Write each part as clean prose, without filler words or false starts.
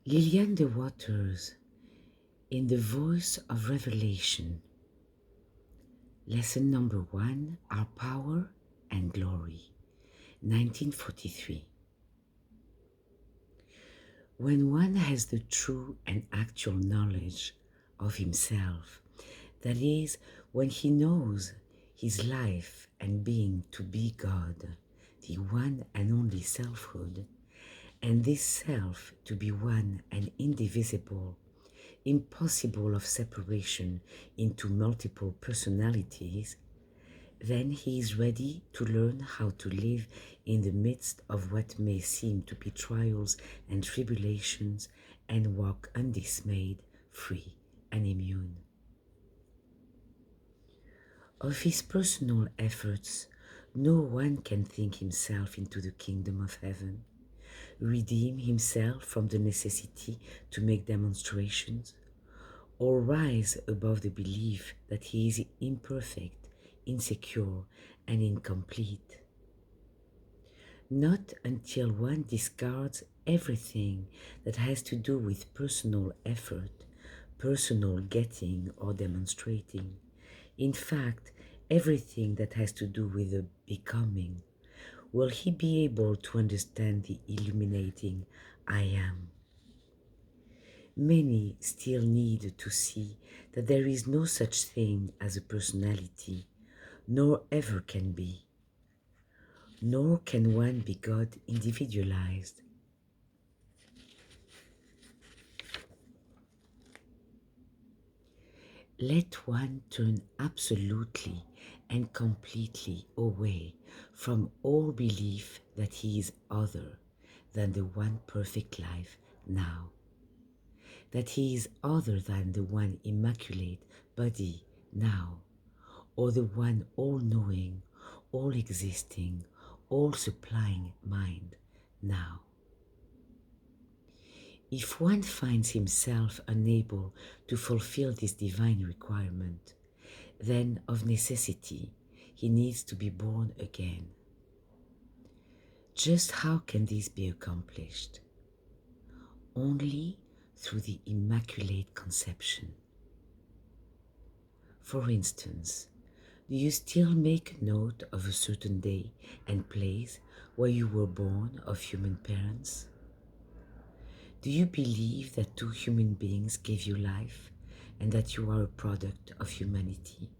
Lillian de Waters, in the Voice of Revelation. Lesson number 1, Our Power and Glory, 1943. When one has the true and actual knowledge of himself, that is, when he knows his life and being to be God, the one and only selfhood, and this self to be one and indivisible, impossible of separation into multiple personalities, then he is ready to learn how to live in the midst of what may seem to be trials and tribulations and walk undismayed, free and immune. Of his personal efforts, no one can think himself into the kingdom of heaven, redeem himself from the necessity to make demonstrations, or rise above the belief that he is imperfect, insecure, and incomplete. Not until one discards everything that has to do with personal effort, personal getting or demonstrating, in fact, everything that has to do with the becoming, will he be able to understand the illuminating I am. Many still need to see that there is no such thing as a personality, nor ever can be. Nor can one be God individualized. Let one turn absolutely and completely away from all belief that he is other than the one perfect life now, that he is other than the one immaculate body now, or the one all-knowing, all-existing, all-supplying mind now. If one finds himself unable to fulfill this divine requirement, then of necessity he needs to be born again. Just how can this be accomplished? Only through the Immaculate Conception. For instance, do you still make note of a certain day and place where you were born of human parents? Do you believe that two human beings gave you life and that you are a product of humanity?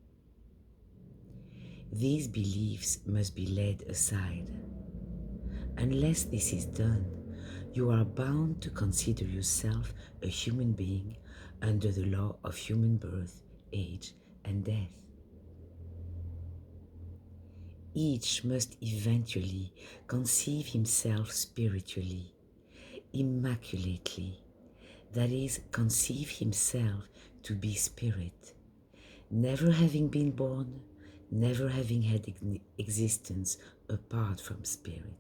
These beliefs must be laid aside. Unless this is done, you are bound to consider yourself a human being under the law of human birth, age, and death. Each must eventually conceive himself spiritually, immaculately, that is, conceive himself to be spirit, never having been born, never having had existence apart from spirit.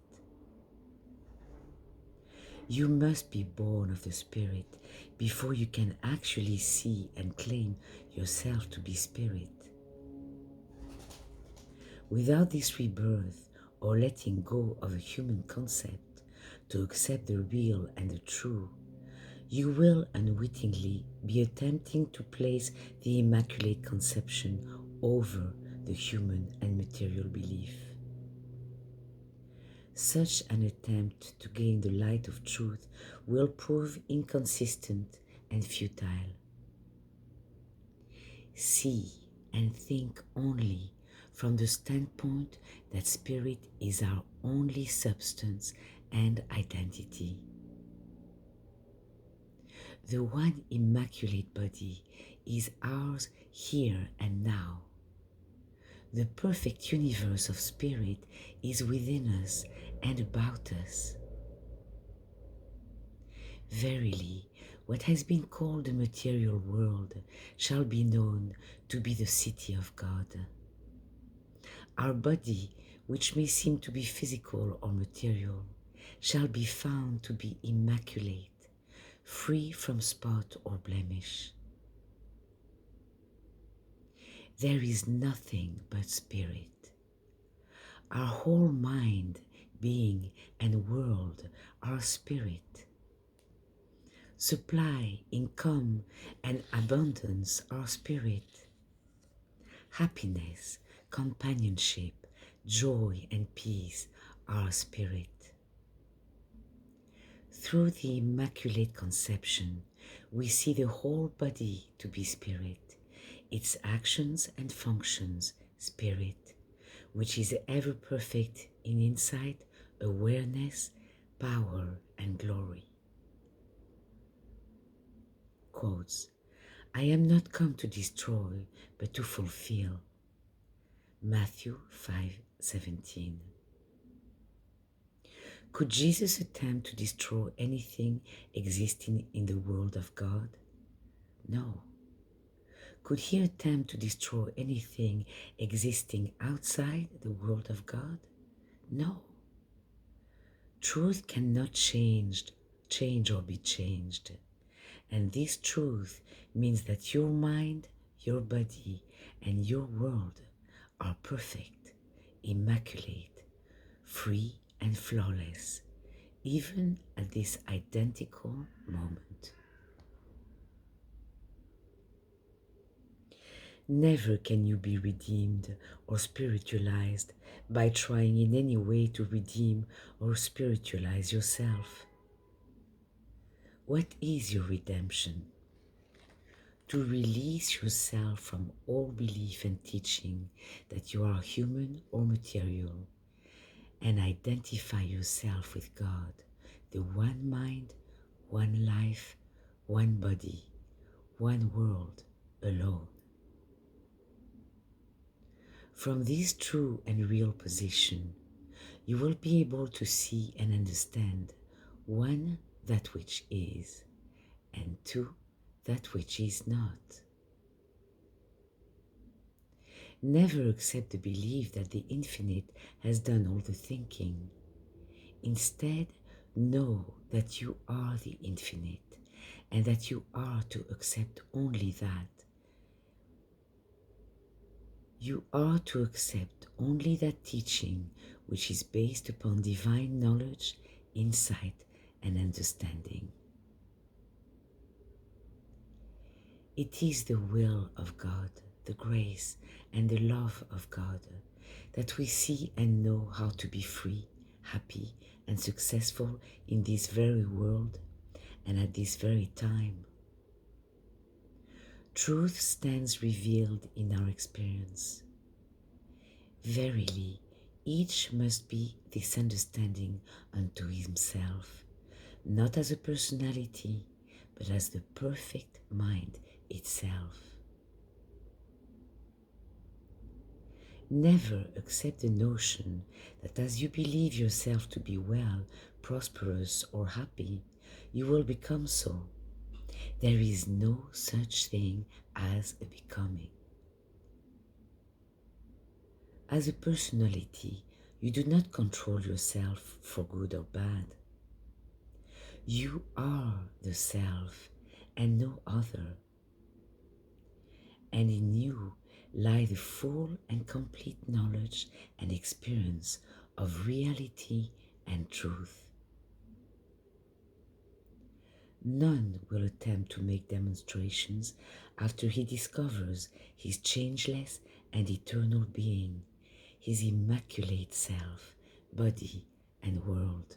You must be born of the Spirit before you can actually see and claim yourself to be spirit. Without this rebirth or letting go of a human concept to accept the real and the true, you will unwittingly be attempting to place the Immaculate Conception over the human and material belief. Such an attempt to gain the light of truth will prove inconsistent and futile. See and think only from the standpoint that spirit is our only substance and identity. The one immaculate body is ours here and now. The perfect universe of spirit is within us and about us. Verily, what has been called the material world shall be known to be the city of God. Our body, which may seem to be physical or material, shall be found to be immaculate, free from spot or blemish. There is nothing but spirit. Our whole mind, being, and world are spirit. supply, income, and abundance our spirit. Happiness, companionship, joy, and peace our spirit. Through the Immaculate Conception, we see the whole body to be spirit, its actions and functions spirit, which is ever perfect in insight, awareness, power, and glory. Quotes, I am not come to destroy, but to fulfill. Matthew 5:17. Could Jesus attempt to destroy anything existing in the world of God? No. Could he attempt to destroy anything existing outside the world of God? No. Truth cannot change or be changed. And this truth means that your mind, your body, and your world are perfect, immaculate, free, and flawless, even at this identical moment. Never can you be redeemed or spiritualized by trying in any way to redeem or spiritualize yourself. What is your redemption? To release yourself from all belief and teaching that you are human or material, and identify yourself with God, the one mind, one life, one body, one world alone. From this true and real position, you will be able to see and understand, one, that which is, and two, that which is not. Never accept the belief that the infinite has done all the thinking. Instead, know that you are the infinite, and that you are to accept only that. You are to accept only that teaching which is based upon divine knowledge, insight, and understanding. It is the will of God, the grace and the love of God, that we see and know how to be free, happy, and successful in this very world and at this very time. Truth stands revealed in our experience. Verily, each must be this understanding unto himself, not as a personality, but as the perfect mind itself. Never accept the notion that as you believe yourself to be well, prosperous, or happy, you will become so. There is no such thing as a becoming. As a personality, you do not control yourself for good or bad. You are the self and no other. And in you lie the full and complete knowledge and experience of reality and truth. None will attempt to make demonstrations after he discovers his changeless and eternal being, his immaculate self, body, and world.